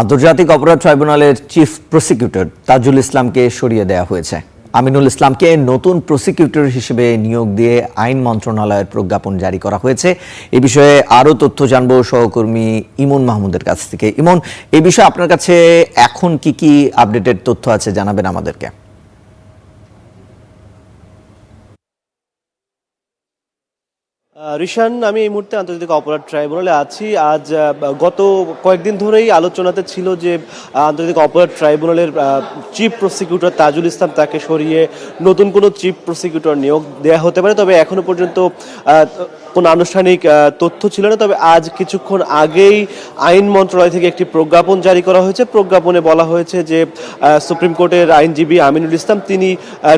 আন্তর্জাতিক অপরাধ ট্রাইব্যুনালের চিফ প্রসিকিউটর তাজুল ইসলামকে সরিয়ে দেওয়া হয়েছে। আমিনুল ইসলামকে নতুন প্রসিকিউটর হিসেবে নিয়োগ দিয়ে আইন মন্ত্রণালয়ের প্রজ্ঞাপন জারি করা হয়েছে। এই বিষয়ে আরও তথ্য জানবো সহকর্মী ইমন মাহমুদের কাছ থেকে। ইমন, এই বিষয়ে আপনার কাছে এখন কি আপডেটেড তথ্য আছে জানাবেন আমাদেরকে। রিশান, আমি এই মুহূর্তে আন্তর্জাতিক অপরাধ ট্রাইব্যুনালে আছি। আজ গত কয়েকদিন ধরেই আলোচনাতে ছিল যে আন্তর্জাতিক অপরাধ ট্রাইব্যুনালের চিফ প্রসিকিউটর তাজুল ইসলাম তাকে সরিয়ে নতুন কোনো চিফ প্রসিকিউটর নিয়োগ দেওয়া হতে পারে, তবে এখনো পর্যন্ত কোনো আনুষ্ঠানিক তথ্য ছিল না। তবে আজ কিছুক্ষণ আগেই আইন মন্ত্রণালয় থেকে একটি প্রজ্ঞাপন জারি করা হয়েছে। প্রজ্ঞাপনে বলা হয়েছে যে সুপ্রিম কোর্টের আইনজীবী আমিনুল ইসলাম তিনি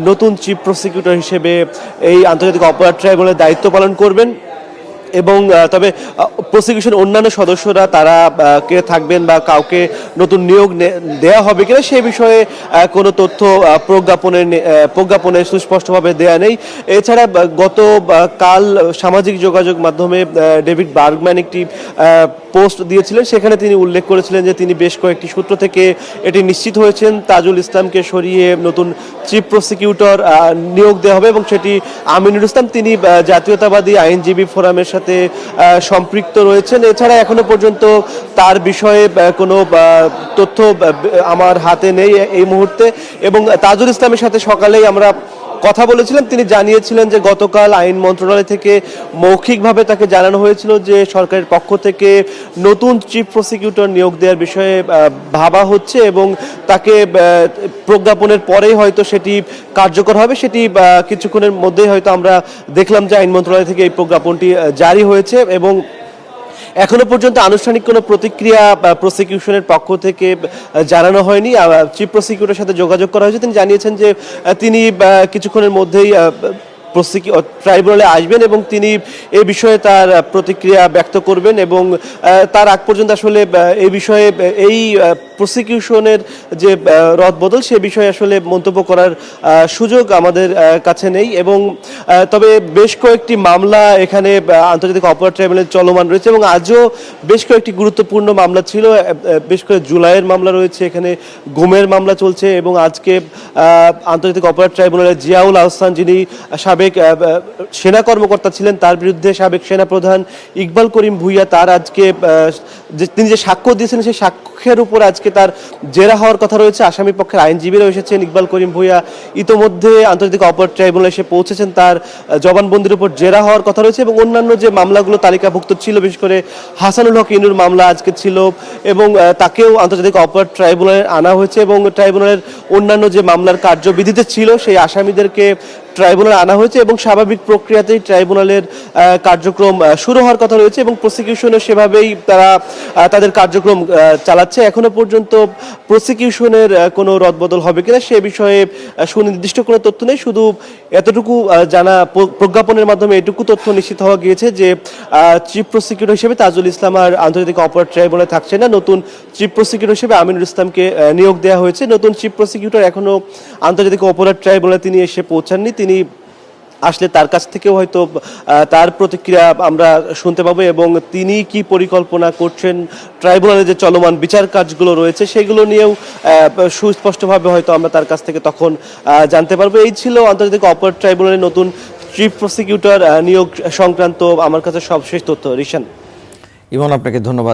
নতুন চিফ প্রসিকিউটর হিসেবে এই আন্তর্জাতিক অপরাধ ট্রাইব্যুনালের দায়িত্ব পালন করবেন এবং তবে প্রসিকিউশন অন্যান্য সদস্যরা তারা কে থাকবেন বা কাউকে নতুন নিয়োগ দেয়া হবে কিনা সে বিষয়ে কোনো তথ্য প্রজ্ঞাপনে সুস্পষ্টভাবে দেয়া নেই। এছাড়া কাল সামাজিক যোগাযোগ মাধ্যমে ডেভিড বার্গম্যান একটি পোস্ট দিয়েছিলেন, সেখানে তিনি উল্লেখ করেছিলেন যে তিনি বেশ কয়েকটি সূত্র থেকে এটি নিশ্চিত হয়েছেন তাজুল ইসলামকে সরিয়ে নতুন চিফ প্রসিকিউটর নিয়োগ দেওয়া হবে এবং সেটি আমিনুল ইসলাম, তিনি জাতীয়তাবাদী আইনজীবী ফোরামের সাথে সম্পৃক্ত রয়েছেন। এছাড়া এখনো পর্যন্ত তার বিষয়ে কোনো তথ্য আমার হাতে নেই এই মুহূর্তে। এবং তাজুল ইসলামের সাথে সকালেই আমরা কথা বলেছিলাম, তিনি জানিয়েছিলেন যে গতকাল আইন মন্ত্রণালয় থেকে মৌখিকভাবে তাকে জানানো হয়েছিল যে সরকারের পক্ষ থেকে নতুন চিফ প্রসিকিউটর নিয়োগ দেওয়ার বিষয়ে ভাবা হচ্ছে এবং তাকে প্রজ্ঞাপনের পরেই হয়তো সেটি কার্যকর হবে। সেটি কিছুক্ষণের মধ্যেই হয়তো আমরা দেখলাম যে আইন মন্ত্রণালয় থেকে এই প্রজ্ঞাপনটি জারি হয়েছে এবং এখনো পর্যন্ত আনুষ্ঠানিক কোনো প্রতিক্রিয়া প্রসিকিউশনের পক্ষ থেকে জানানো হয়নি। চিফ প্রসিকিউটরের সাথে যোগাযোগ করা হয়েছে, তিনি জানিয়েছেন যে তিনি কিছুক্ষণের মধ্যেই ট্রাইব্যুনালে আসবেন এবং তিনি এই বিষয়ে তার প্রতিক্রিয়া ব্যক্ত করবেন এবং তার আগ পর্যন্ত আসলে এই বিষয়ে এই প্রসিকিউশনের যে রদবদল সে বিষয়ে আসলে মন্তব্য করার সুযোগ আমাদের কাছে নেই। এবং তবে বেশ কয়েকটি মামলা এখানে আন্তর্জাতিক অপরাধ ট্রাইব্যুনালে চলমান রয়েছে এবং আজও বেশ কয়েকটি গুরুত্বপূর্ণ মামলা ছিল। বেশ কয়েক জুলাইয়ের মামলা রয়েছে, এখানে গুমের মামলা চলছে এবং আজকে আন্তর্জাতিক অপরাধ ট্রাইব্যুনালের জিয়াউল আহসান, যিনি সাবেক সেনা কর্মকর্তা ছিলেন, তার বিরুদ্ধে সাবেক সেনাপ্রধান ইকবাল করিম ভুইয়া তার আজকে তিনি যে সাক্ষ্য দিয়েছেন সেই সাক্ষ্যের উপর আজকে তার জেরা হওয়ার কথা রয়েছে। আসামি পক্ষের আইনজীবীরাও এসেছেন। ইকবাল করিম ভুইয়া ইতোমধ্যে আন্তর্জাতিক অপরাধ ট্রাইব্যুনালে এসে পৌঁছেছেন, তার জবানবন্দির উপর জেরা হওয়ার কথা রয়েছে এবং অন্যান্য যে মামলাগুলো তালিকাভুক্ত ছিল, বিশেষ করে হাসানুল হক ইনুর মামলা আজকে ছিল এবং তাকেও আন্তর্জাতিক অপরাধ ট্রাইব্যুনালে আনা হয়েছে এবং ট্রাইব্যুনালের অন্যান্য যে মামলার কার্যবিধিতে ছিল সেই আসামিদেরকে ট্রাইব্যুনালে আনা হয়েছে এবং স্বাভাবিক প্রক্রিয়াতেই ট্রাইব্যুনালের কার্যক্রম শুরু হওয়ার কথা রয়েছে এবং প্রসিকিউশনও সেভাবেই তারা তাদের কার্যক্রম চালাচ্ছে। এখনো পর্যন্ত প্রসিকিউশনের কোনো রদবদল হবে কিনা সে বিষয়ে সুনির্দিষ্ট কোনো তথ্য নেই। শুধু এতটুকু জানা, প্রজ্ঞাপনের মাধ্যমে এটুকু তথ্য নিশ্চিত হওয়া গিয়েছে যে চিফ প্রসিকিউটর হিসেবে তাজুল ইসলাম আর আন্তর্জাতিক অপরাধ ট্রাইব্যুনালে থাকছে না, নতুন চিফ প্রসিকিউটর হিসেবে আমিনুল ইসলামকে নিয়োগ দেওয়া হয়েছে। নতুন চিফ প্রসিকিউটর এখনো আন্তর্জাতিক অপরাধ ট্রাইব্যুনালে তিনি এসে পৌঁছাননি, তিনি আসলে তার কাছ থেকেও হয়তো তার প্রতিক্রিয়া আমরা শুনতে পাবো এবং তিনি কি পরিকল্পনা করছেন ট্রাইব্যুনালে যে চলমান বিচার কাজগুলো রয়েছে সেগুলো নিয়েও সুস্পষ্টভাবে হয়তো আমরা তার কাছ থেকে তখন জানতে পারবো। এই ছিল আন্তর্জাতিক অপরাধ ট্রাইব্যুনালের নতুন চিফ প্রসিকিউটর নিয়োগ সংক্রান্ত আমার কাছে সবশেষ তথ্য। রিশান, ইমন, আপনাকে ধন্যবাদ।